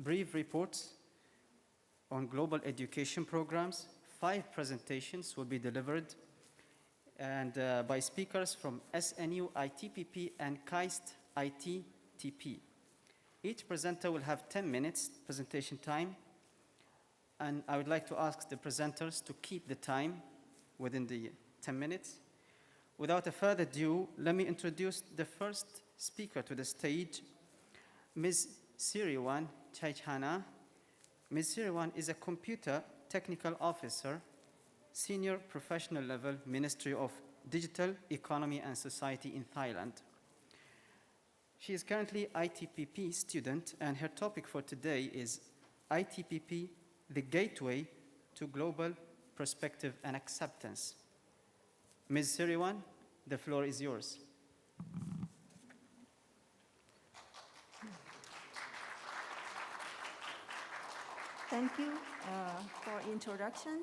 brief reports on global education programs. 5 presentations will be delivered and by speakers from SNU ITPP and KAIST ITTP. Each presenter will have 10 minutes presentation time, and I would like to ask the presenters to keep the time within the 10 minutes. Without a further ado, let me introduce the first speaker to the stage, Ms. Siriwan Chaichana. Ms. Siriwan is a computer technical officer, senior professional level, Ministry of Digital Economy and Society in Thailand. She is currently ITPP student, and her topic for today is ITPP, the gateway to global perspective and acceptance. Ms. Siriwan, the floor is yours. Thank you for introduction.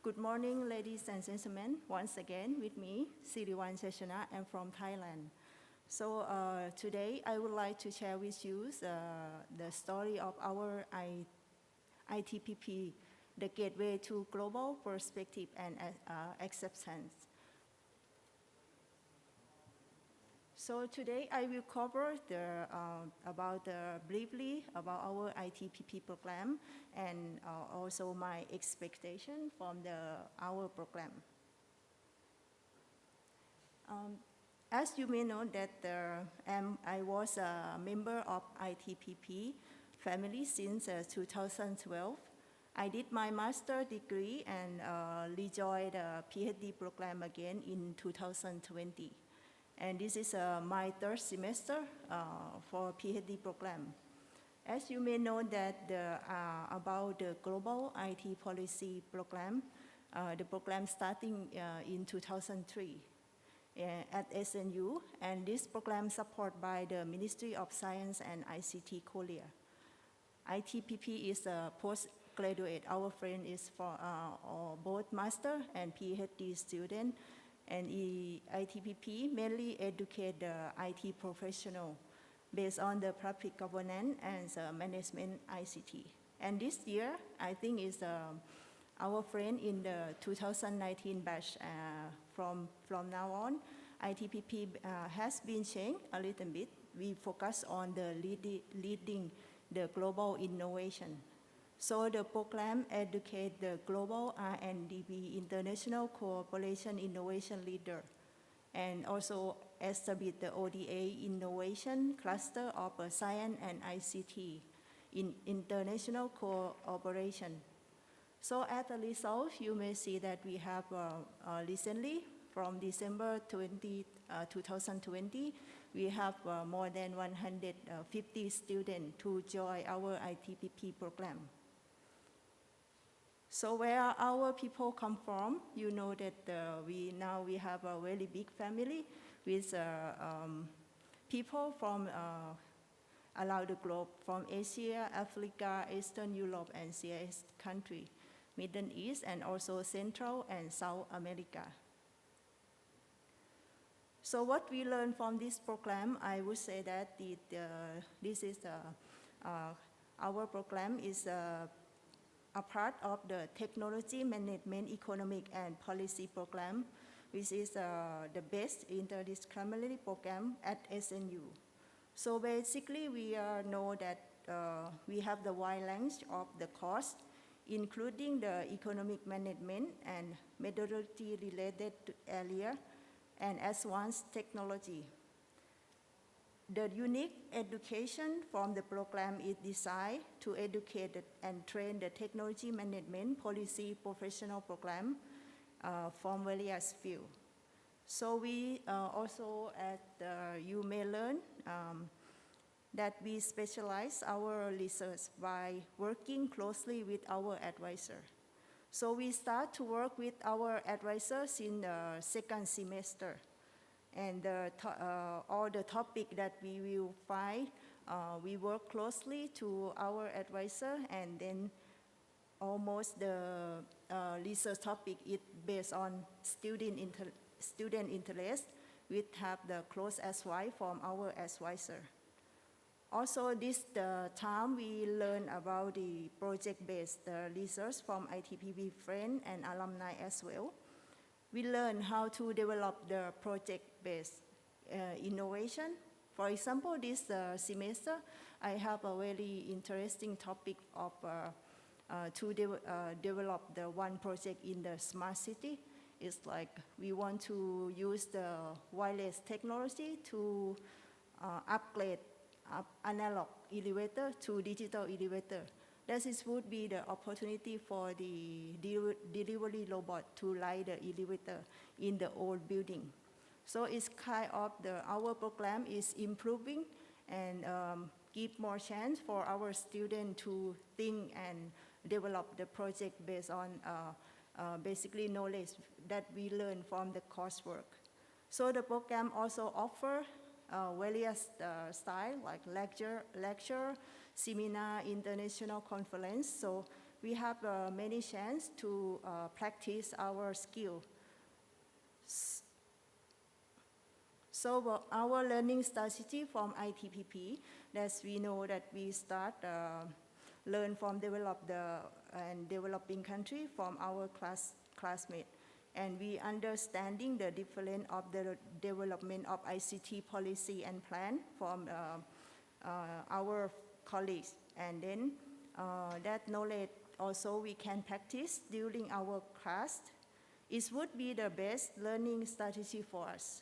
Good morning, ladies and gentlemen. Once again, with me, Siriwan Chaichana, I'm from Thailand. So today, I would like to share with you the story of our ITPP, the gateway to global perspective and acceptance. So today, I will cover briefly about our ITPP program and also my expectation from our program. As you may know that I was a member of ITPP family since 2012. I did my master degree and rejoined the PhD program again in 2020. And this is my 3rd semester for PhD program. As you may know that about the global IT policy program, the program starting in 2003 at SNU, and this program supported by the Ministry of Science and ICT Korea. ITPP is a postgraduate. Our friend is for both master and PhD student, and ITPP mainly educate the IT professional based on the public governance and management ICT. And this year, I think is our friend in the 2019 batch. From now on, ITPP has been changed a little bit. We focus on the leading the global innovation. So the program educates the global R&DB International Cooperation Innovation Leader, and also establish the ODA Innovation Cluster of Science and ICT in international cooperation. So as a result, you may see that we have recently, from December 2020, we have more than 150 students to join our ITPP program. So where our people come from, you know that we have a very big family with people from around the globe, from Asia, Africa, Eastern Europe, and CIS country, Middle East, and also Central and South America. So what we learned from this program, I would say that our program is a part of the Technology Management Economic and Policy Program, which is the best interdisciplinary program at SNU. So basically, we know that we have the wide range of the course, including the economic management and methodology related to area and advanced technology. The unique education from the program is designed to educate and train the technology management policy professional program from various fields. So we also, you may learn that we specialize our research by working closely with our advisor. So we start to work with our advisors in the 2nd semester. And all the topic that we will find, we work closely to our advisor, and then almost the research topic is based on student interest. We have the close advice from our advisor. Also, this the time we learn about the project-based research from ITPP friends and alumni as well. We learn how to develop the project-based innovation. For example, this semester, I have a very interesting topic of to develop the one project in the smart city. It's like we want to use the wireless technology to upgrade analog elevator to digital elevator. That would be the opportunity for the delivery robot to light the elevator in the old building. So it's kind of our program is improving and give more chance for our students to think and develop the project based on basically knowledge that we learn from the coursework. So the program also offer various style like lecture, seminar, international conference. So we have many chance to practice our skill. So our learning strategy from ITPP, that we know that we start learn from developing country from our classmates. And we understanding the difference of the development of ICT policy and plan from our colleagues. And then that knowledge also we can practice during our class. It would be the best learning strategy for us.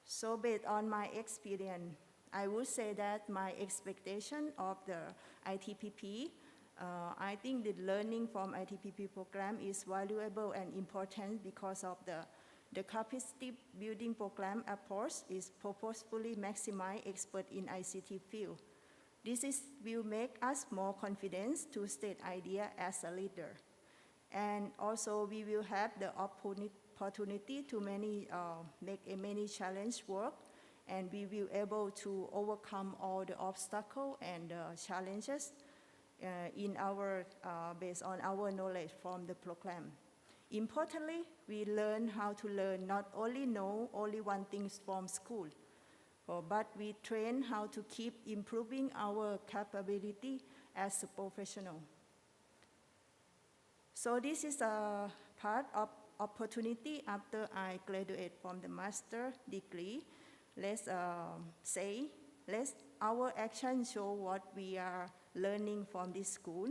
So based on my experience, I would say that my expectation of the ITPP, I think the learning from ITPP program is valuable and important because of the capacity building program approach is purposefully maximize expert in ICT field. This will make us more confident to state idea as a leader. And also we will have the opportunity to make a many challenge work, and we will able to overcome all the obstacles and challenges in our, based on our knowledge from the program. Importantly, we learn how to learn, not only know only one thing from school, but we train how to keep improving our capability as a professional. So this is a part of opportunity after I graduate from the master degree. Let's let our action show what we are learning from this school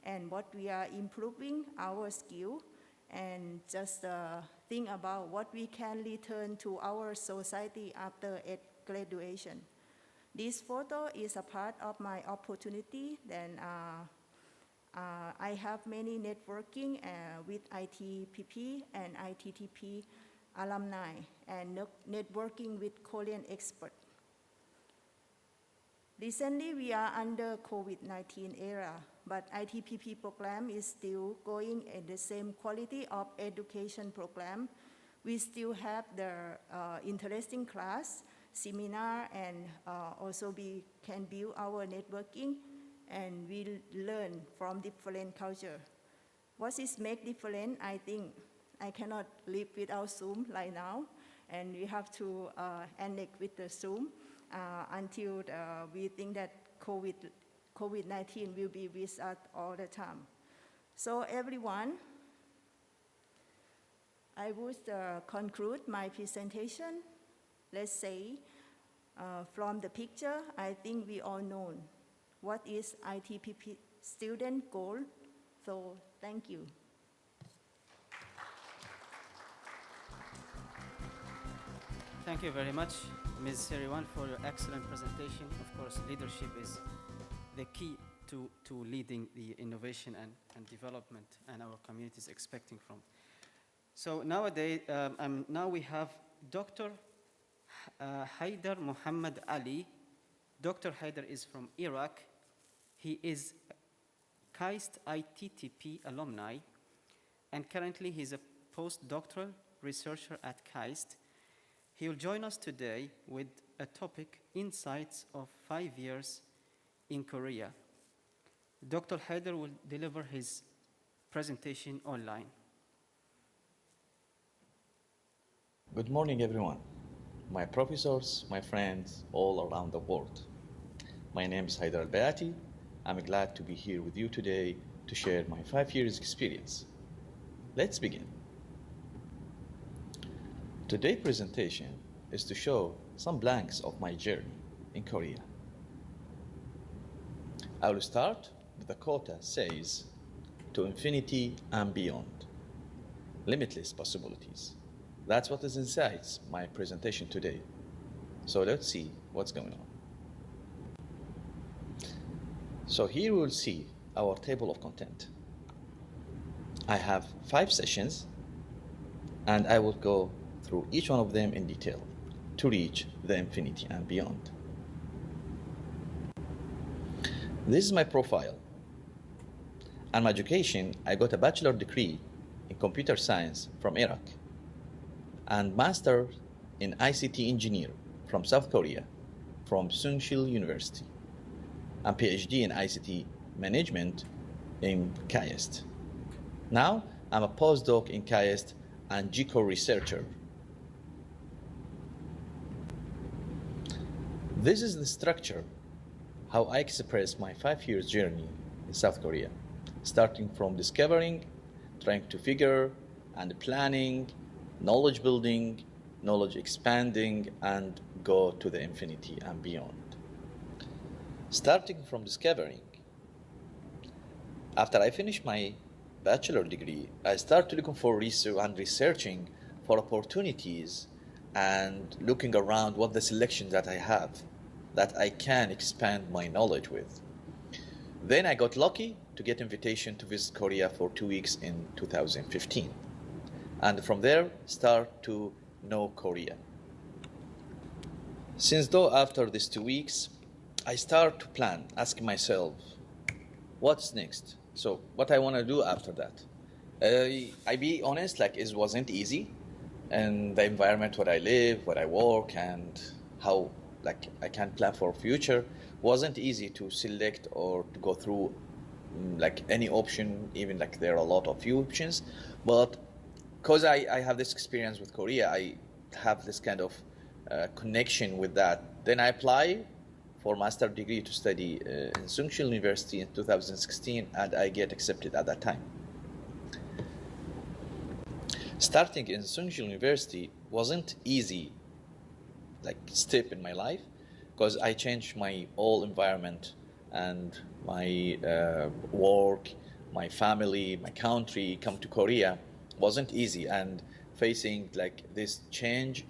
and what we are improving our skill, and just think about what we can return to our society after graduation. This photo is a part of my opportunity. Then I have many networking with ITPP and ITTP alumni and networking with Korean experts. Recently, we are under COVID-19 era, but ITPP program is still going at the same quality of education program. We still have the interesting class, seminar, and also we can build our networking, and we learn from different culture. What is make different? I think I cannot live without Zoom right now, and we have to connect with the Zoom until we think that COVID-19 will be with us all the time. So everyone, I would conclude my presentation. Let's say, from the picture, I think we all know what is ITPP student goal. So thank you. Thank you very much, Ms. Siriwan, for your excellent presentation. Of course, leadership is the key to leading the innovation and development, and our community is expecting from. So nowadays, now we have Dr. Haider Muhammad Ali. Dr. Haider is from Iraq. He is KAIST ITTP alumni, and currently he's a postdoctoral researcher at KAIST. He will join us today with a topic, Insights of 5 Years in Korea. Dr. Haider will deliver his presentation online. Good morning, everyone. My professors, my friends all around the world. My name is Haidar Al-Bayati. I'm glad to be here with you today to share my 5 years experience. Let's begin. Today's presentation is to show some blanks of my journey in Korea. I will start with the quota says, to infinity and beyond, limitless possibilities. That's what is inside my presentation today. So let's see what's going on. So here we will see our table of content. I have 5 sessions, and I will go through each one of them in detail to reach the infinity and beyond. This is my profile. And my education, I got a bachelor degree in computer science from Iraq and master in ICT engineer from South Korea from Seoul University and PhD in ICT management in KAIST. Now I'm a postdoc in KAIST and GCO researcher. This is the structure how I express my 5 years journey in South Korea, starting from discovering, trying to figure, and planning, knowledge building, knowledge expanding, and go to the infinity and beyond. Starting from discovering, after I finished my bachelor degree, I started looking for research and researching for opportunities and looking around what the selections that I have that I can expand my knowledge with. Then I got lucky to get invitation to visit Korea for 2 weeks in 2015. And from there, start to know Korea. Since though after these 2 weeks, I start to plan, asking myself, what's next? So what I want to do after that? I be honest, like it wasn't easy. And the environment where I live, where I work, and how like I can plan for future wasn't easy to select or to go through like any option, even like there are a lot of few options. But because I have this experience with Korea, I have this kind of connection with that. Then I apply for master degree to study in Seoul University in 2016, and I get accepted at that time. Starting in Seoul University wasn't easy like step in my life, because I changed my whole environment and my work, my family, my country. Come to Korea wasn't easy, and facing like this change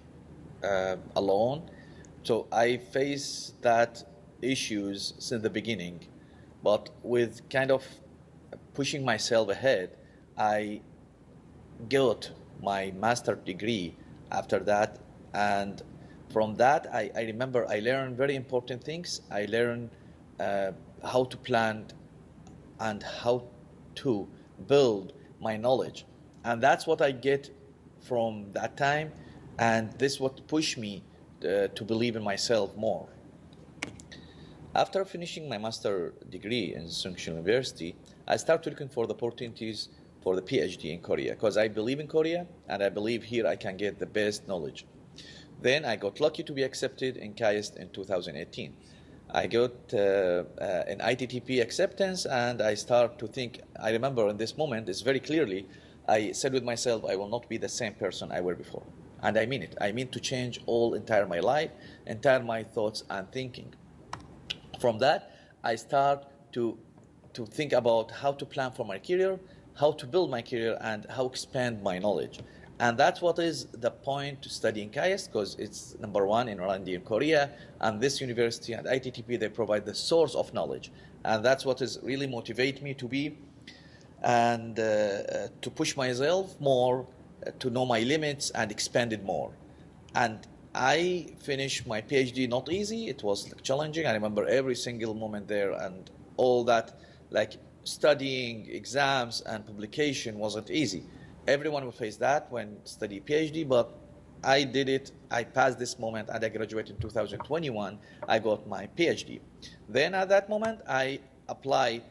alone. So I faced that issues since the beginning, but with kind of pushing myself ahead, I got my master degree after that. And from that, I remember I learned very important things. I learned how to plan and how to build my knowledge. And that's what I get from that time. And this is what pushed me to believe in myself more. After finishing my master degree in Seoul University, I started looking for the opportunities for the PhD in Korea, because I believe in Korea and I believe here I can get the best knowledge. Then I got lucky to be accepted in KAIST in 2018. I got an ITTP acceptance, and I start to think, I remember in this moment, it's very clearly, I said with myself, I will not be the same person I were before. And I mean it. I mean to change entire my life, entire my thoughts and thinking. From that, I start to think about how to plan for my career, how to build my career, and how expand my knowledge. And that's what is the point to study in KAIST, because it's #1 in R&D in Korea, and this university and ITTP, they provide the source of knowledge. And that's what is really motivate me to be and to push myself more, to know my limits and expand it more. And I finished my PhD not easy. It was challenging. I remember every single moment there, and all that, like studying, exams, and publication wasn't easy. Everyone will face that when study PhD, but I did it. I passed this moment, and I graduated in 2021. I got my PhD. Then at that moment, I applied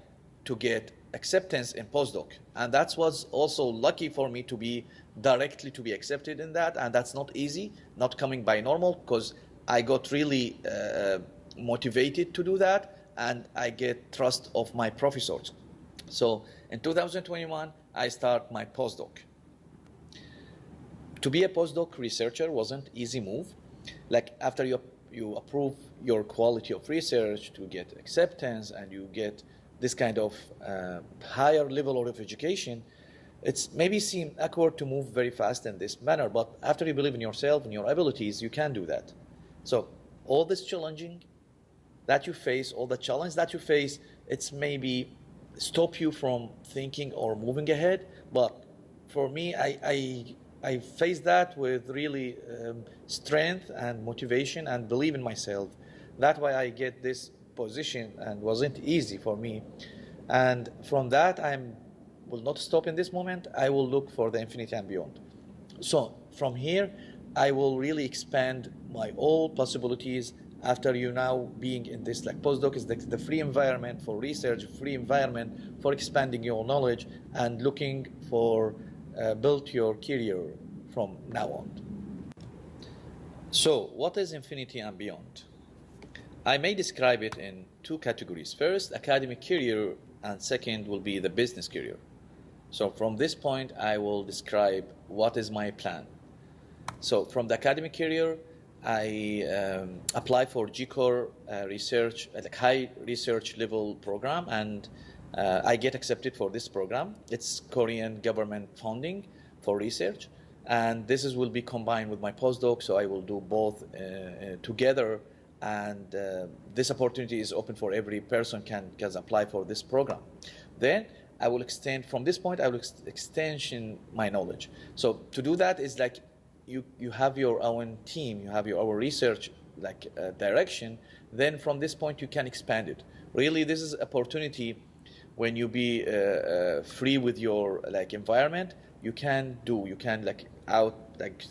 to get acceptance in postdoc, and that was also lucky for me to be directly to be accepted in that, and that's not easy, not coming by normal, because I got really motivated to do that, and I get trust of my professors. So in 2021, I start my postdoc. To be a postdoc researcher wasn't easy move. Like after you approve your quality of research to get acceptance and you get this kind of higher level of education, it's maybe seem awkward to move very fast in this manner, but after you believe in yourself and your abilities, you can do that. So all this challenging that you face, all the challenge that you face, it's maybe stop you from thinking or moving ahead. But for me, I face that with really strength and motivation and believe in myself. That's why I get this position, and wasn't easy for me. And from that, will not stop in this moment. I will look for the infinity and beyond. So from here, I will really expand my all possibilities. After you now being in this like postdoc is the free environment for research, free environment for expanding your knowledge and looking for build your career from now on. So what is infinity and beyond? I may describe it in two categories. First, academic career, and second will be the business career. So from this point, I will describe what is my plan. So from the academic career, I apply for GCOR research, like high research level program, and I get accepted for this program. It's Korean government funding for research, and will be combined with my postdoc, so I will do both together, and this opportunity is open for every person can apply for this program. Then I will extend, from this point, I will extension my knowledge. So to do that is like, you have your own team, you have your own research like direction, then from this point you can expand it. Really, this is opportunity when you be free with your like environment, you can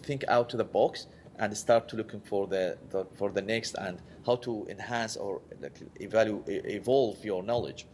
think out to the box and start to looking for the next and how to enhance or like evolve your knowledge.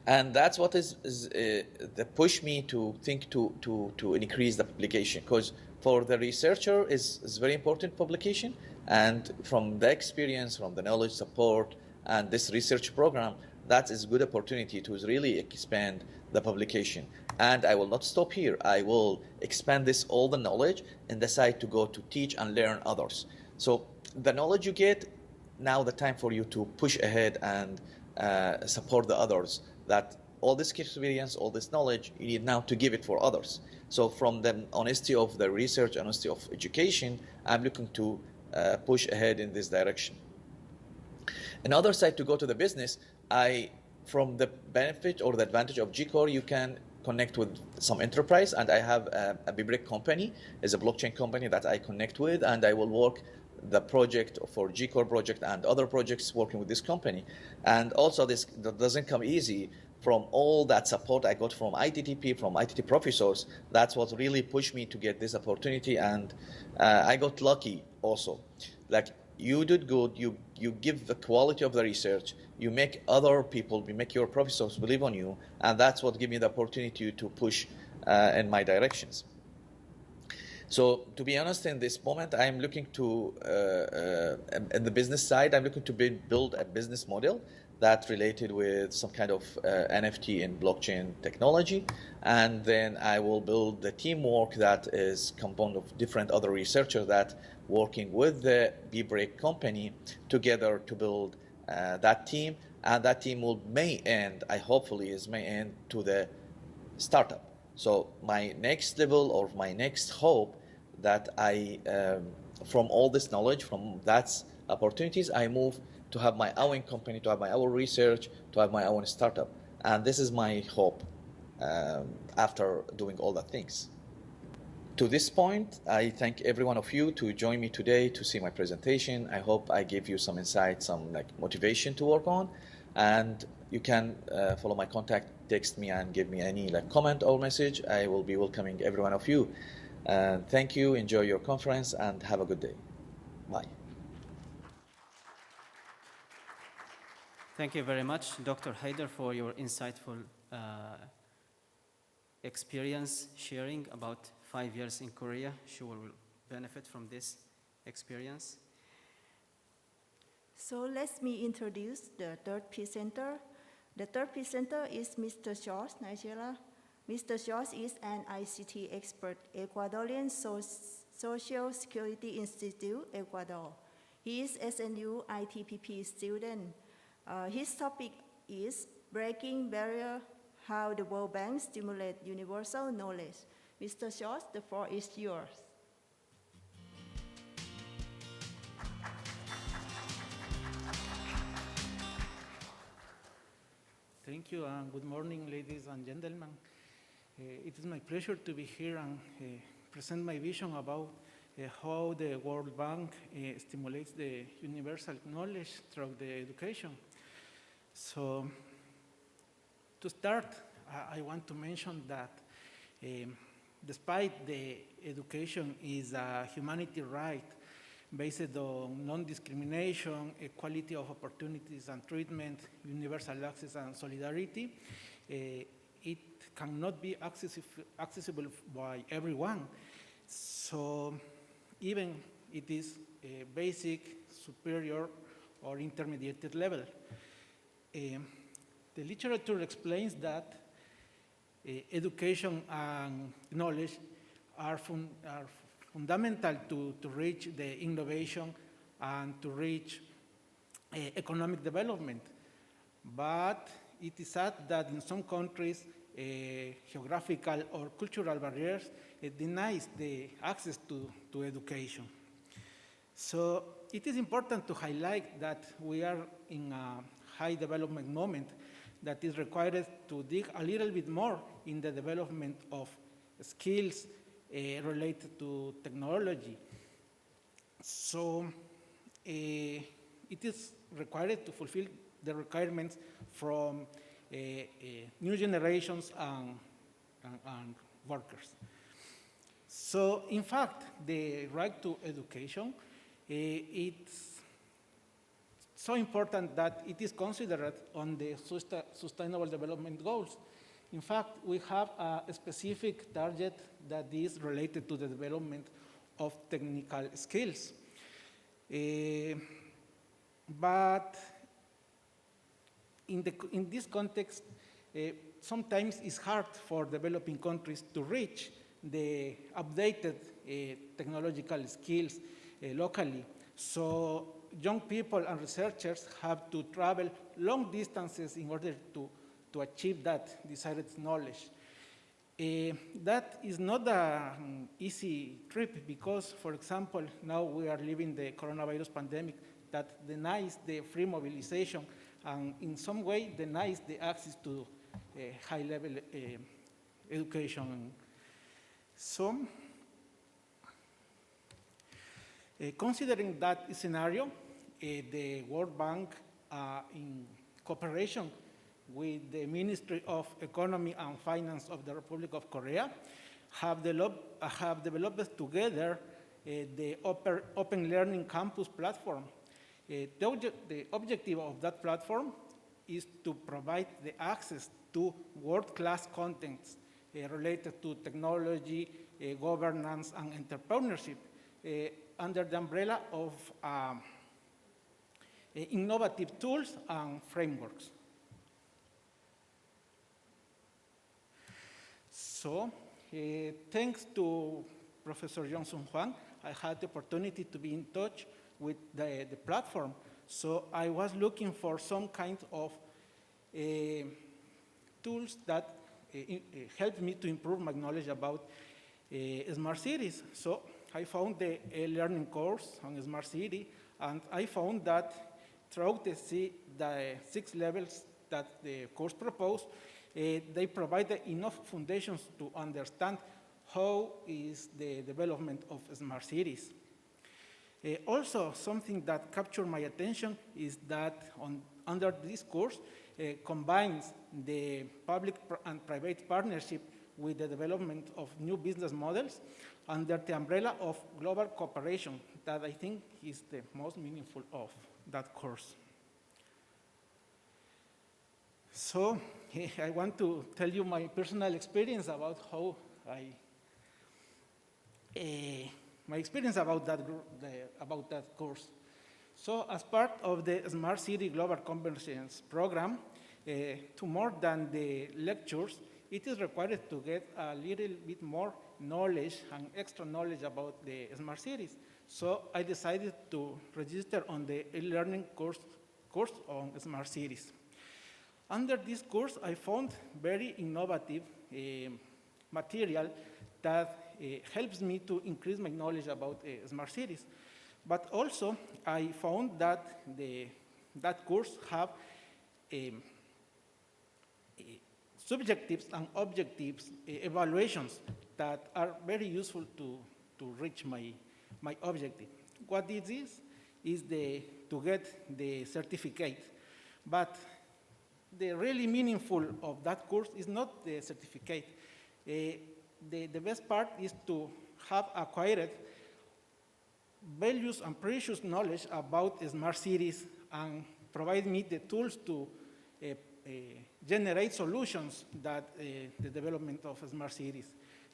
And that's what is the push me to think to increase the publication, because for the researcher is very important publication, and from the experience, from the knowledge support and this research program, that is good opportunity to really expand the publication. And I will not stop here. I will expand all the knowledge and decide to go to teach and learn others. So the knowledge you get, now the time for you to push ahead and support the others. That all this experience, all this knowledge, you need now to give it for others. So from the honesty of the research, honesty of education, I'm looking to push ahead in this direction. Another side, to go to the business, from the benefit or the advantage of GCOR, you can connect with some enterprise, and I have a BBREC company, is a blockchain company that I connect with, and I will work the project for GCOR project and other projects working with this company. And also that doesn't come easy. From all that support I got from ITTP, from ITT professors, that's what really pushed me to get this opportunity. And I got lucky also. Like, you did good, you give the quality of the research, you make other people, you make your professors believe on you, and that's what gave me the opportunity to push in my directions. So to be honest, in this moment, I'm looking to, in the business side, I'm looking to build a business model that related with some kind of NFT and blockchain technology. And then I will build the teamwork that is composed of different other researchers that working with the BBREC company together to build that team. And that team may end to the startup. So my next level or my next hope that from all this knowledge, from that opportunities, I move to have my own company, to have my own research, to have my own startup. And this is my hope after doing all the things. To this point, I thank every one of you to join me today to see my presentation. I hope I gave you some insight, some motivation to work on. And you can follow my contact, text me and give me any comment or message. I will be welcoming every one of you. Thank you, enjoy your conference, and have a good day. Bye. Thank you very much, Dr. Haider, for your insightful experience sharing about 5 years in Korea. Sure will benefit from this experience. So let me introduce the third presenter. The third presenter is Mr. George Nigella. Mr. George is an ICT expert, Ecuadorian Social Security Institute, Ecuador. He is SNU ITPP student. His topic is Breaking Barrier, How the World Bank Stimulates Universal Knowledge. Mr. George, the floor is yours. Thank you, and good morning, ladies and gentlemen. It is my pleasure to be here and present my vision about how the World Bank stimulates the universal knowledge through the education. So, to start, I want to mention that despite the education is a humanity right based on non-discrimination, equality of opportunities and treatment, universal access and solidarity, it cannot be accessible by everyone. So even it is a basic, superior, or intermediate level. The literature explains that education and knowledge are fundamental to reach the innovation and to reach economic development. But it is sad that in some countries, geographical or cultural barriers denies the access to education. So it is important to highlight that we are in a high development moment that is required to dig a little bit more in the development of skills related to technology. So it is required to fulfill the requirements from new generations and workers. So in fact, the right to education, it's so important that it is considered on the Sustainable Development Goals. In fact, we have a specific target that is related to the development of technical skills. But in this context, sometimes it's hard for developing countries to reach the updated technological skills locally. So young people and researchers have to travel long distances in order to achieve that desired knowledge. That is not an easy trip because, for example, now we are living the coronavirus pandemic that denies the free mobilization and in some way denies the access to high-level education. So, considering that scenario, the World Bank, in cooperation with the Ministry of Economy and Finance of the Republic of Korea, have developed together the Open Learning Campus platform. The objective of that platform is to provide the access to world-class contents related to technology, governance, and entrepreneurship under the umbrella of innovative tools and frameworks. So, thanks to Professor Johnson Huang, I had the opportunity to be in touch with the platform. So I was looking for some kind of tools that helped me to improve my knowledge about smart cities. So I found the learning course on smart city, and I found that throughout the 6 levels that the course proposed, they provided enough foundations to understand how is the development of smart cities. Also, something that captured my attention is that under this course combines the public and private partnership with the development of new business models under the umbrella of global cooperation that I think is the most meaningful of that course. So I want to tell you my personal experience about how my experience about that course. So as part of the Smart City Global Convergence program, to more than the lectures, it is required to get a little bit more knowledge and extra knowledge about the smart cities. So I decided to register on the e-learning course on smart cities. Under this course, I found very innovative material that helps me to increase my knowledge about smart cities. But also, I found that that course have subjectives and objectives evaluations that are very useful to reach my objective. What it is to get the certificate. But the really meaningful of that course is not the certificate. The best part is to have acquired values and precious knowledge about smart cities and provide me the tools to generate solutions that the development of smart cities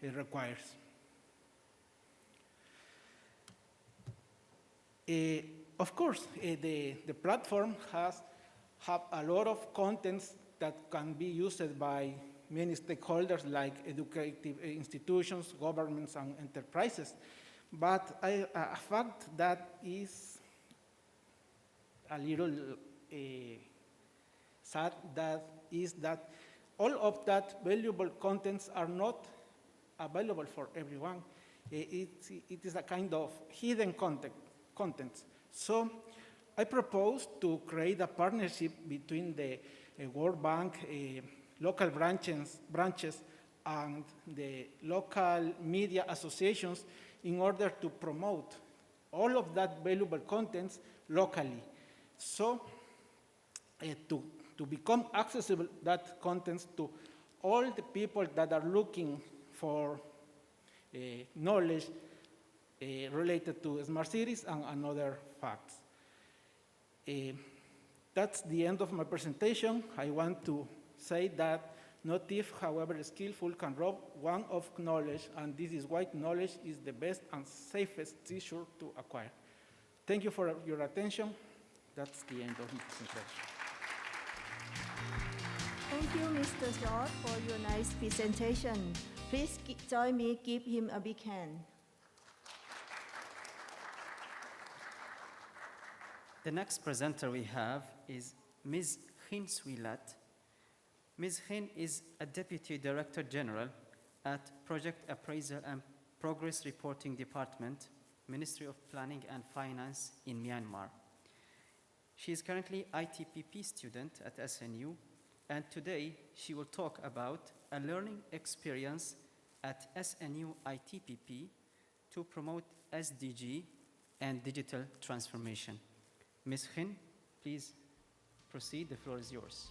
requires. Of course, the platform have a lot of contents that can be used by many stakeholders like educative institutions, governments, and enterprises. But a fact that is a little sad is that all of that valuable contents are not available for everyone. It is a kind of hidden contents. So I propose to create a partnership between the World Bank, local branches, and the local media associations in order to promote all of that valuable contents locally. So to become accessible that contents to all the people that are looking for knowledge related to smart cities and other facts. That's the end of my presentation. I want to say that no thief, however skillful, can rob one of knowledge, and this is why knowledge is the best and safest treasure to acquire. Thank you for your attention. That's the end of my presentation. Thank you, Mr. George, for your nice presentation. Please join me, give him a big hand. The next presenter we have is Ms. Hin Swilat. Ms. Hin is a Deputy Director General at Project Appraisal and Progress Reporting Department, Ministry of Planning and Finance in Myanmar. She is currently ITPP student at SNU, and today she will talk about a learning experience at SNU ITPP to promote SDG and digital transformation. Ms. Hin, please proceed. The floor is yours.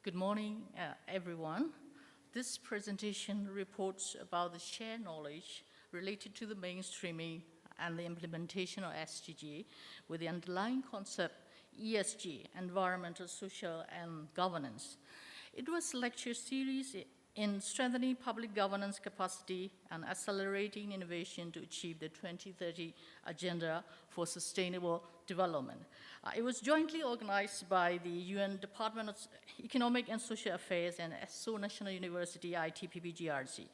Good morning, everyone. This presentation reports about the shared knowledge related to the mainstreaming and the implementation of SDG with the underlying concept ESG, environmental, social, and governance. It was a lecture series in strengthening public governance capacity and accelerating innovation to achieve the 2030 Agenda for Sustainable Development. It was jointly organized by the UN Department of Economic and Social Affairs and Seoul National University ITPP GRC.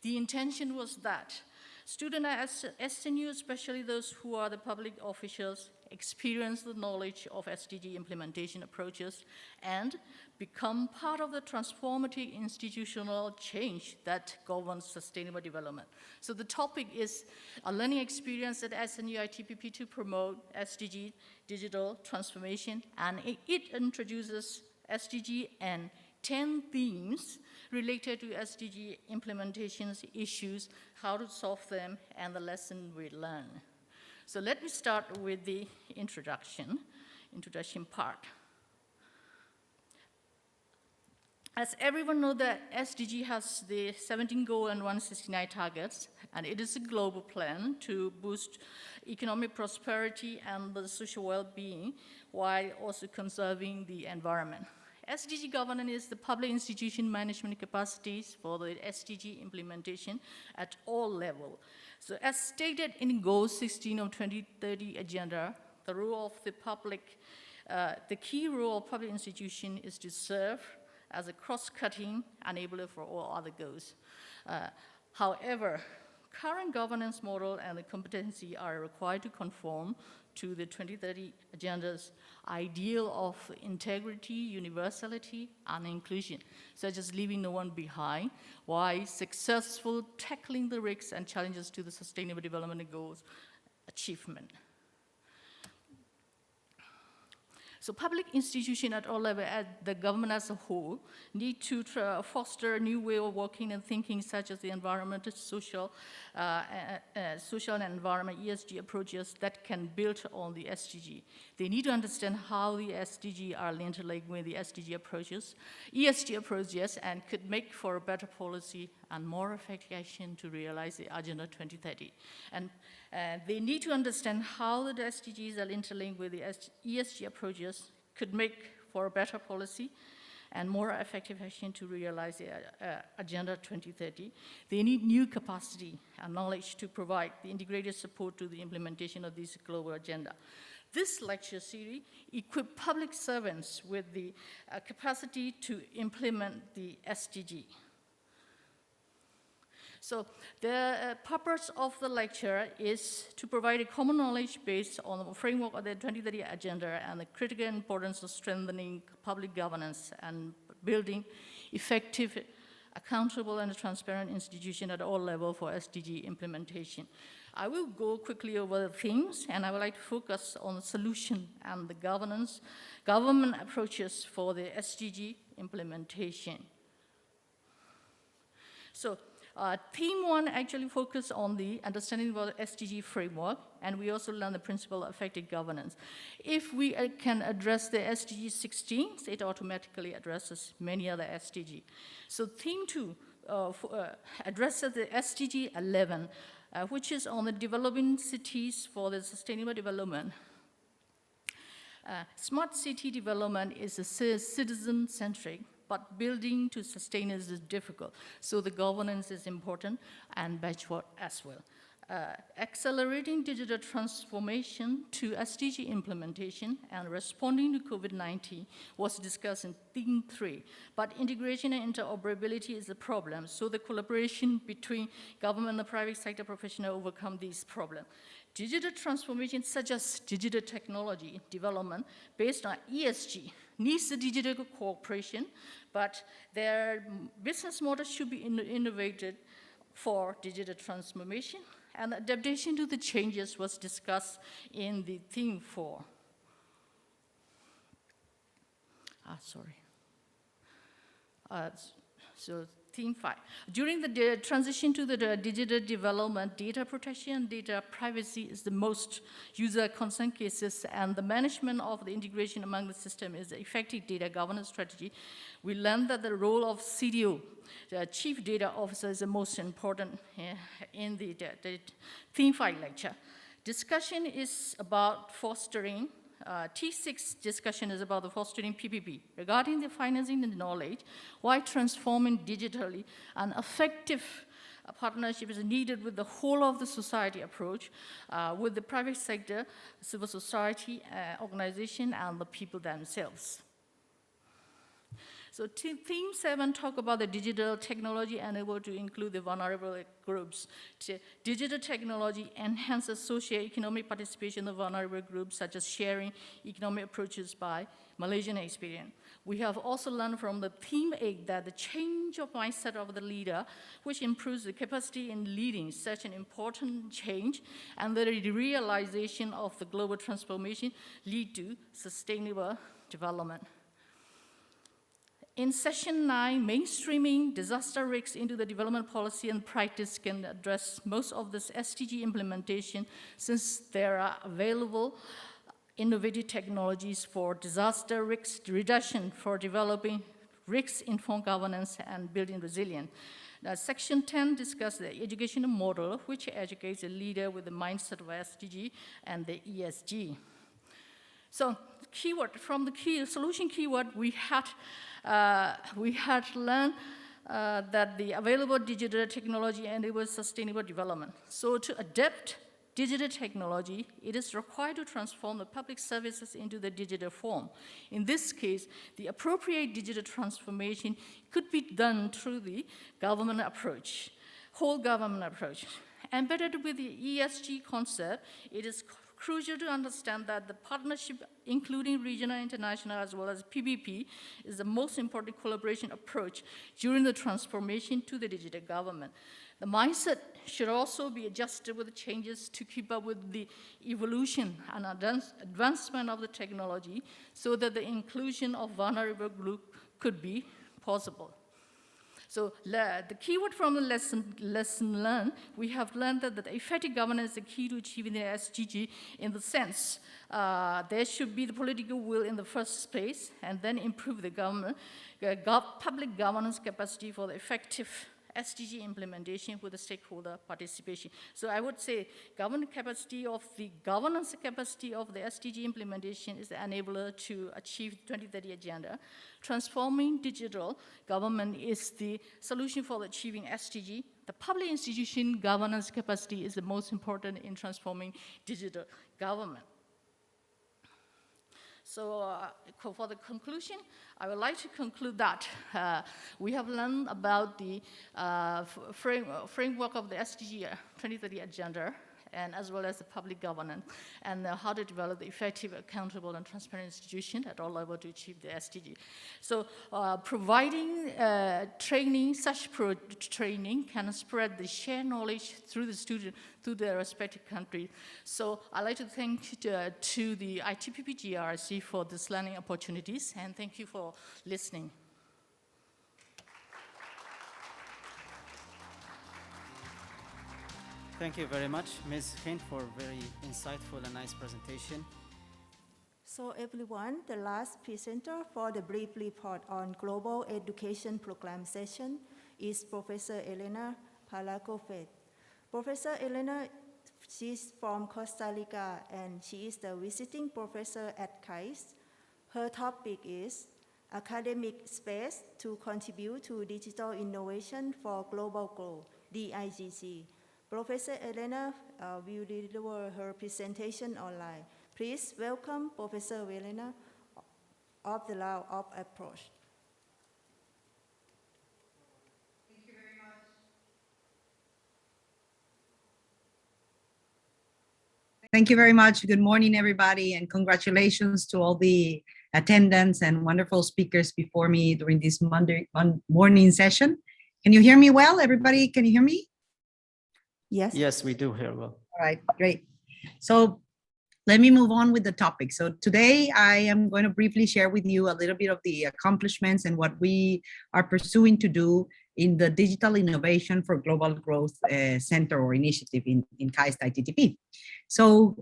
The intention was that students at SNU, especially those who are the public officials, experience the knowledge of SDG implementation approaches and become part of the transformative institutional change that governs sustainable development. So the topic is a learning experience at SNU ITPP to promote SDG digital transformation, and it introduces SDG and 10 themes related to SDG implementations issues, how to solve them, and the lesson we learn. So let me start with the introduction part. As everyone knows, that SDG has the 17 goals and 169 targets, and it is a global plan to boost economic prosperity and the social well-being while also conserving the environment. SDG governance is the public institution management capacities for the SDG implementation at all levels. So as stated in Goal 16 of 2030 Agenda, the role of the public, the key role of public institution is to serve as a cross-cutting enabler for all other goals. However, current governance model and the competency are required to conform to the 2030 Agenda's ideal of integrity, universality, and inclusion, such as leaving no one behind, while successful tackling the risks and challenges to the Sustainable Development Goals achievement. So public institutions at all levels, at the government as a whole, need to foster a new way of working and thinking, such as the environmental, social and environment ESG approaches that can build on the SDG. They need to understand how the SDG are interlinked with the SDG approaches, ESG approaches, and could make for a better policy and more effective action to realize the Agenda 2030. And they need to understand how the SDGs are interlinked with the ESG approaches, could make for a better policy and more effective action to realize the Agenda 2030. They need new capacity and knowledge to provide the integrated support to the implementation of this global agenda. This lecture series equips public servants with the capacity to implement the SDG. So the purpose of the lecture is to provide a common knowledge based on the framework of the 2030 Agenda and the critical importance of strengthening public governance and building effective, accountable, and transparent institutions at all levels for SDG implementation. I will go quickly over the themes, and I would like to focus on the solution and the government approaches for the SDG implementation. So, theme 1 actually focuses on the understanding about the SDG framework, and we also learn the principle of effective governance. If we can address the SDG 16, it automatically addresses many other SDG. So theme 2 addresses the SDG 11, which is on the developing cities for the sustainable development. Smart city development is a citizen-centric, but building to sustain is difficult. So the governance is important and batchwork as well. Accelerating digital transformation to SDG implementation and responding to COVID-19 was discussed in theme 3, but integration and interoperability is a problem, so the collaboration between government and the private sector professionals overcome these problems. Digital transformation, such as digital technology development based on ESG, needs the digital cooperation, but their business model should be innovated for digital transformation, and adaptation to the changes was discussed in the theme 4. So theme 5. During the transition to the digital development, data protection and data privacy is the most user concern cases, and the management of the integration among the system is the effective data governance strategy. We learned that the role of CDO, the Chief Data Officer, is the most important in the theme 5 lecture. Discussion is about fostering T6 discussion is about the fostering PPP regarding the financing and knowledge, why transforming digitally an effective partnership is needed with the whole of the society approach, with the private sector, civil society, organization, and the people themselves. So theme 7 talk about the digital technology and able to include the vulnerable groups. Digital technology enhances socio-economic participation of vulnerable groups, such as sharing economic approaches by Malaysian experience. We have also learned from the theme 8 that the change of mindset of the leader, which improves the capacity in leading such an important change, and the realization of the global transformation lead to sustainable development. In session 9, mainstreaming disaster risks into the development policy and practice can address most of this SDG implementation, since there are available innovative technologies for disaster risk reduction for developing risk-informed governance and building resilience. Now, section 10 discusses the educational model, which educates a leader with the mindset of SDG and the ESG. So keyword, from the key solution keyword, we had learned that the available digital technology enables sustainable development. So to adapt digital technology, it is required to transform the public services into the digital form. In this case, the appropriate digital transformation could be done through the government approach, whole government approach. Embedded with the ESG concept, it is crucial to understand that the partnership, including regional, international, as well as PPP, is the most important collaboration approach during the transformation to the digital government. The mindset should also be adjusted with the changes to keep up with the evolution and advancement of the technology so that the inclusion of vulnerable groups could be possible. So the keyword from the lesson learned, we have learned that the effective governance is the key to achieving the SDG in the sense there should be the political will in the first place and then improve the public governance capacity for the effective SDG implementation with the stakeholder participation. So I would say governance capacity of the SDG implementation is the enabler to achieve the 2030 agenda. Transforming digital government is the solution for achieving SDG. The public institution governance capacity is the most important in transforming digital government. So for the conclusion, I would like to conclude that we have learned about the framework of the SDG 2030 agenda, and as well as the public governance, and how to develop the effective, accountable, and transparent institution at all levels to achieve the SDG. So providing training, such training can spread the shared knowledge through the student, through their respective countries. So I'd like to thank to the ITPP GRC for this learning opportunities, and thank you for listening. Thank you very much, Ms. Hind, for a very insightful and nice presentation. So everyone, the last presenter for the brief report on Global Education Program session is Professor Elena Palacofet. Professor Elena, she's from Costa Rica, and she is the visiting professor at KAIST. Her topic is Academic Space to Contribute to Digital Innovation for Global Growth, DIGG. Professor Elena will deliver her presentation online. Please welcome Professor Elena of the Law of Approach. Thank you very much. Thank you very much. Good morning, everybody, and congratulations to all the attendants and wonderful speakers before me during this Monday morning session. Can you hear me well, everybody? Can you hear me? Yes. Yes, we do hear well. All right, great. So let me move on with the topic. So today I am going to briefly share with you a little bit of the accomplishments and what we are pursuing to do in the Digital Innovation for Global Growth Center or initiative in KAIST ITTP. So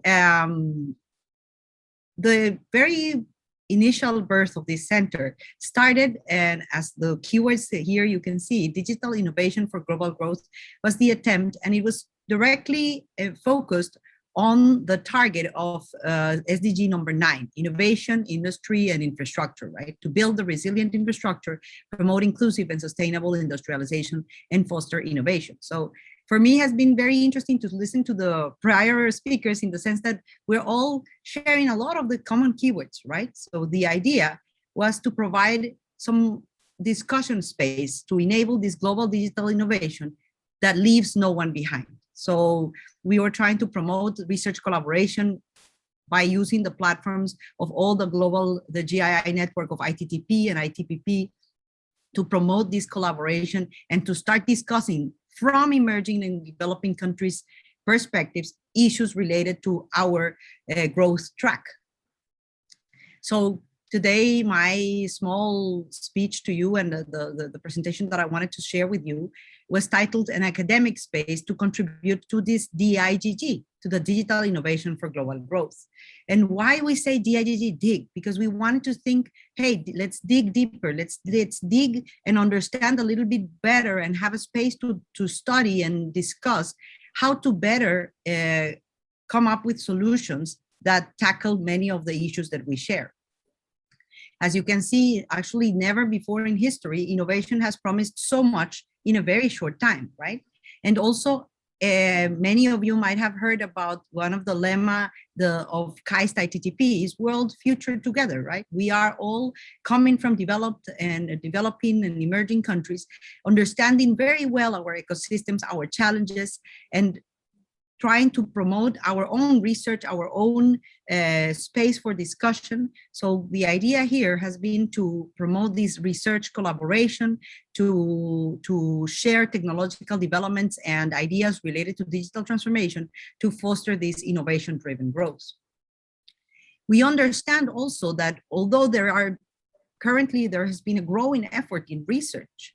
the very initial birth of this center started, and as the keywords here you can see, Digital Innovation for Global Growth was the attempt, and it was directly focused on the target of SDG number 9, innovation, industry, and infrastructure, right? To build a resilient infrastructure, promote inclusive and sustainable industrialization, and foster innovation. So for me, it has been very interesting to listen to the prior speakers in the sense that we're all sharing a lot of the common keywords, right? So the idea was to provide some discussion space to enable this global digital innovation that leaves no one behind. So we were trying to promote research collaboration by using the platforms of all the GII network of ITTP and ITPP to promote this collaboration and to start discussing from emerging and developing countries' perspectives, issues related to our growth track. So today, my small speech to you and the presentation that I wanted to share with you was titled An Academic Space to Contribute to this DIGG, to the Digital Innovation for Global Growth. And why we say DIGG, dig, because we wanted to think, hey, let's dig deeper, let's dig and understand a little bit better and have a space to study and discuss how to better come up with solutions that tackle many of the issues that we share. As you can see, actually never before in history, innovation has promised so much in a very short time, right? And also, many of you might have heard about one of the lemma of KAIST ITTP is world future together, right? We are all coming from developed and developing and emerging countries, understanding very well our ecosystems, our challenges, and trying to promote our own research, our own space for discussion. So the idea here has been to promote this research collaboration, to share technological developments and ideas related to digital transformation to foster this innovation-driven growth. We understand also that although currently there has been a growing effort in research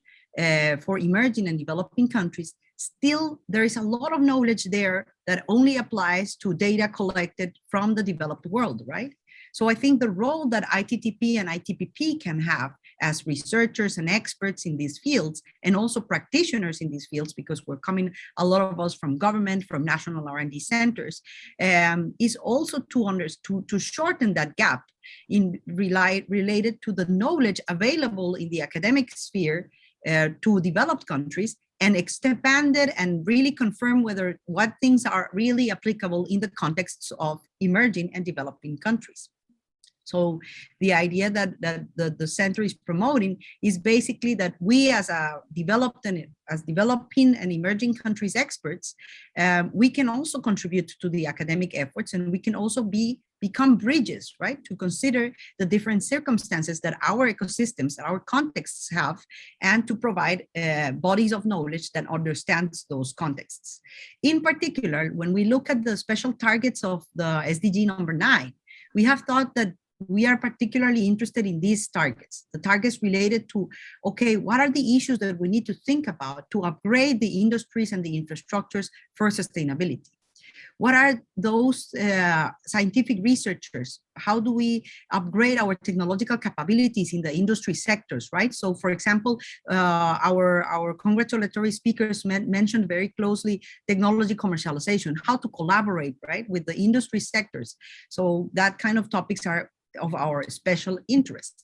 for emerging and developing countries, still there is a lot of knowledge there that only applies to data collected from the developed world, right? So I think the role that ITTP and ITPP can have as researchers and experts in these fields, and also practitioners in these fields, because we're coming, a lot of us from government, from national R&D centers, is also to shorten that gap related to the knowledge available in the academic sphere to developed countries, and expand it and really confirm what things are really applicable in the contexts of emerging and developing countries. So the idea that the center is promoting is basically that we as developing and emerging countries experts, we can also contribute to the academic efforts, and we can also become bridges, right, to consider the different circumstances that our ecosystems, our contexts have, and to provide bodies of knowledge that understands those contexts. In particular, when we look at the special targets of the SDG number 9, we have thought that we are particularly interested in these targets, the targets related to, okay, what are the issues that we need to think about to upgrade the industries and the infrastructures for sustainability? What are those scientific researchers? How do we upgrade our technological capabilities in the industry sectors, right? So for example, our congratulatory speakers mentioned very closely technology commercialization, how to collaborate, right, with the industry sectors. So that kind of topics are of our special interest.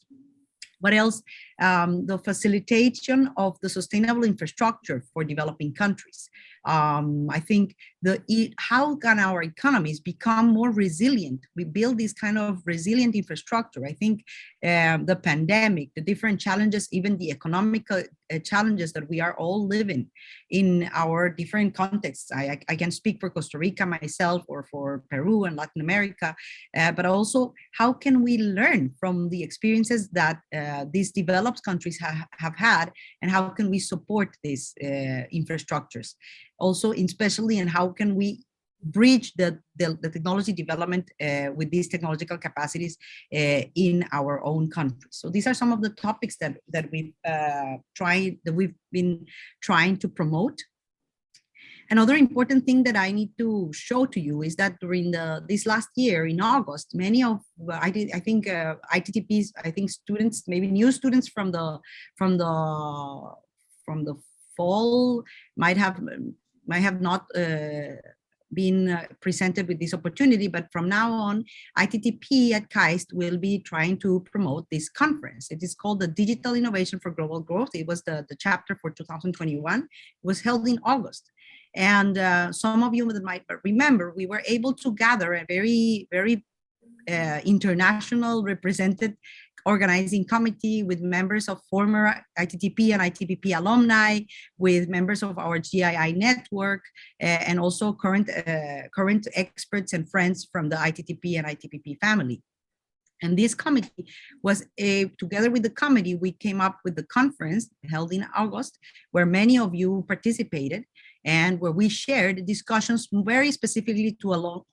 What else? The facilitation of the sustainable infrastructure for developing countries. I think how can our economies become more resilient? We build this kind of resilient infrastructure. I think the pandemic, the different challenges, even the economic challenges that we are all living in our different contexts. I can speak for Costa Rica myself, or for Peru and Latin America, but also how can we learn from the experiences that these developed countries have had, and how can we support these infrastructures? Also, especially, and how can we bridge the technology development with these technological capacities in our own country. So these are some of the topics that we've been trying to promote. Another important thing that I need to show to you is that during this last year in August, many of ITTPs, students, maybe new students from the fall might have not been presented with this opportunity, but from now on, ITTP at KAIST will be trying to promote this conference. It is called the Digital Innovation for Global Growth. It was the chapter for 2021. It was held in August. And some of you might remember, we were able to gather a very, very international represented organizing committee with members of former ITTP and ITPP alumni, with members of our GII network, and also current experts and friends from the ITTP and ITPP family. And this committee was, together with the committee, we came up with the conference held in August, where many of you participated, and where we shared discussions very specifically to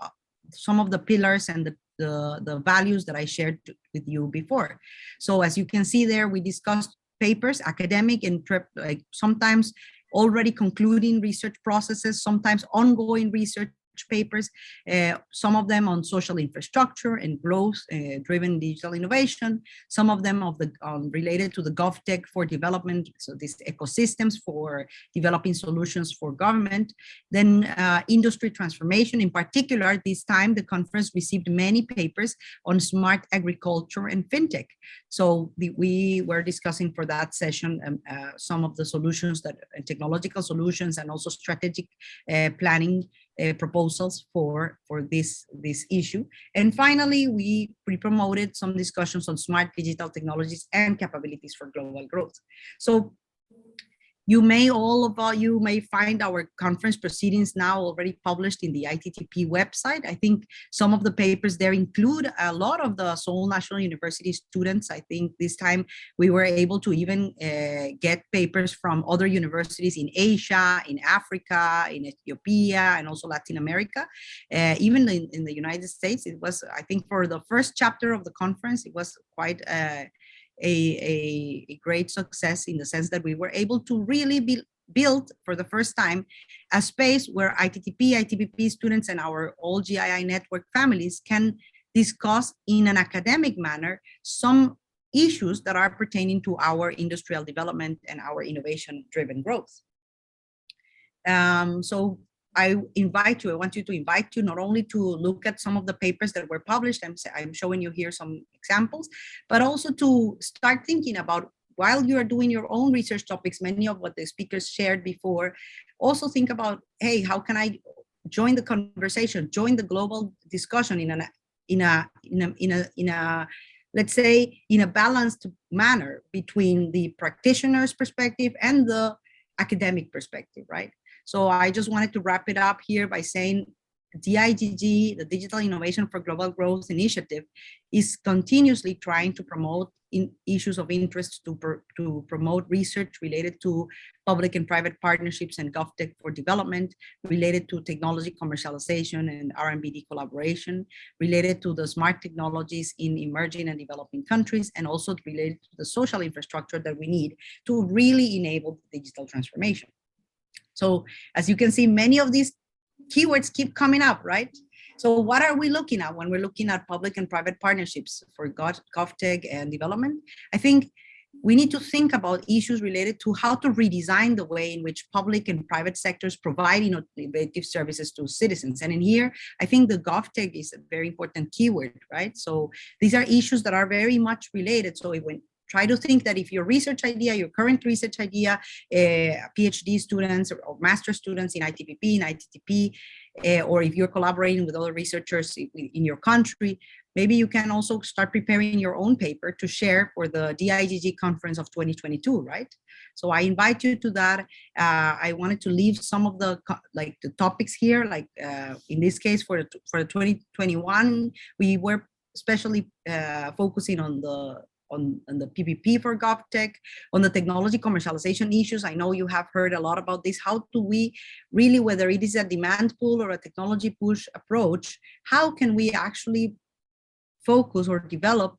some of the pillars and the values that I shared with you before. So as you can see there, we discussed papers, academic and sometimes already concluding research processes, sometimes ongoing research papers, some of them on social infrastructure and growth-driven digital innovation, some of them related to the GovTech for development, so these ecosystems for developing solutions for government. Then industry transformation. In particular, this time the conference received many papers on smart agriculture and fintech. So we were discussing for that session some of the solutions that technological solutions and also strategic planning proposals for this issue. And finally, we promoted some discussions on smart digital technologies and capabilities for global growth. So all of you may find our conference proceedings now already published in the ITTP website. I think some of the papers there include a lot of the Seoul National University students. I think this time we were able to even get papers from other universities in Asia, in Africa, in Ethiopia, and also Latin America. Even in the United States, it was, I think for the first chapter of the conference, it was quite a great success in the sense that we were able to really build for the first time a space where ITTP, ITPP students and our all GII network families can discuss in an academic manner some issues that are pertaining to our industrial development and our innovation-driven growth. So I want you to invite you not only to look at some of the papers that were published, I'm showing you here some examples, but also to start thinking about, while you are doing your own research topics, many of what the speakers shared before, also think about, hey, how can I join the conversation, join the global discussion in a let's say, in a balanced manner between the practitioner's perspective and the academic perspective, right? So I just wanted to wrap it up here by saying DIGG, the Digital Innovation for Global Growth Initiative, is continuously trying to promote issues of interest to promote research related to public and private partnerships and GovTech for development, related to technology commercialization and R&D collaboration, related to the smart technologies in emerging and developing countries, and also related to the social infrastructure that we need to really enable digital transformation. So as you can see, many of these keywords keep coming up, right? So what are we looking at when we're looking at public and private partnerships for GovTech and development? I think we need to think about issues related to how to redesign the way in which public and private sectors provide innovative services to citizens. And in here, I think the GovTech is a very important keyword, right? So these are issues that are very much related. So when try to think that if your research idea, your current research idea, PhD students or master students in ITPP, in ITTP, or if you're collaborating with other researchers in your country, maybe you can also start preparing your own paper to share for the DIGG conference of 2022, right? So I invite you to that. I wanted to leave some of the topics here, in this case for 2021, we were especially focusing on the PPP for GovTech, on the technology commercialization issues. I know you have heard a lot about this. How do we really, whether it is a demand pull or a technology push approach, how can we actually focus or develop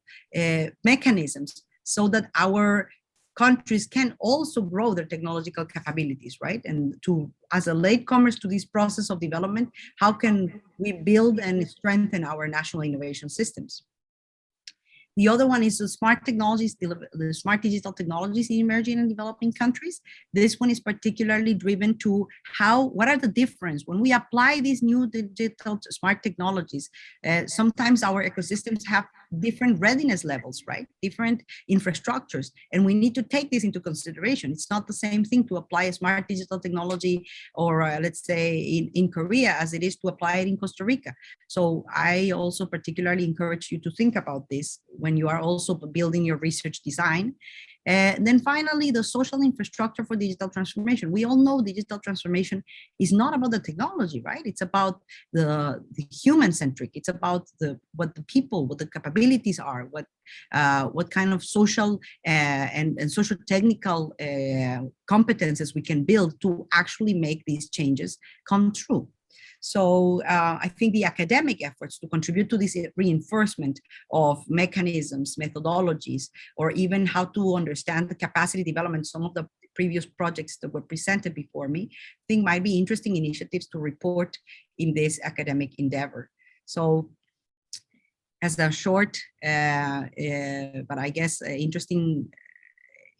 mechanisms so that our countries can also grow their technological capabilities, right? And as a latecomers to this process of development, how can we build and strengthen our national innovation systems? The other one is the smart technologies, the smart digital technologies in emerging and developing countries. This one is particularly driven to what are the difference when we apply these new digital smart technologies. Sometimes our ecosystems have different readiness levels, right? Different infrastructures, and we need to take this into consideration. It's not the same thing to apply a smart digital technology, or let's say in Korea, as it is to apply it in Costa Rica. So I also particularly encourage you to think about this when you are also building your research design. And then finally, the social infrastructure for digital transformation. We all know digital transformation is not about the technology, right? It's about the human-centric. It's about what the people, what the capabilities are, what kind of social and social technical competences we can build to actually make these changes come true. So I think the academic efforts to contribute to this reinforcement of mechanisms, methodologies, or even how to understand the capacity development, some of the previous projects that were presented before me, I think might be interesting initiatives to report in this academic endeavor. So as a short, but I guess interesting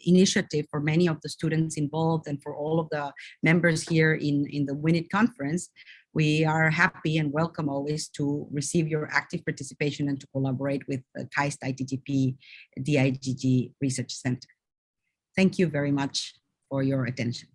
initiative for many of the students involved and for all of the members here in the WINIT conference, we are happy and welcome always to receive your active participation and to collaborate with the KAIST ITTP DIGG Research Center. Thank you very much for your attention.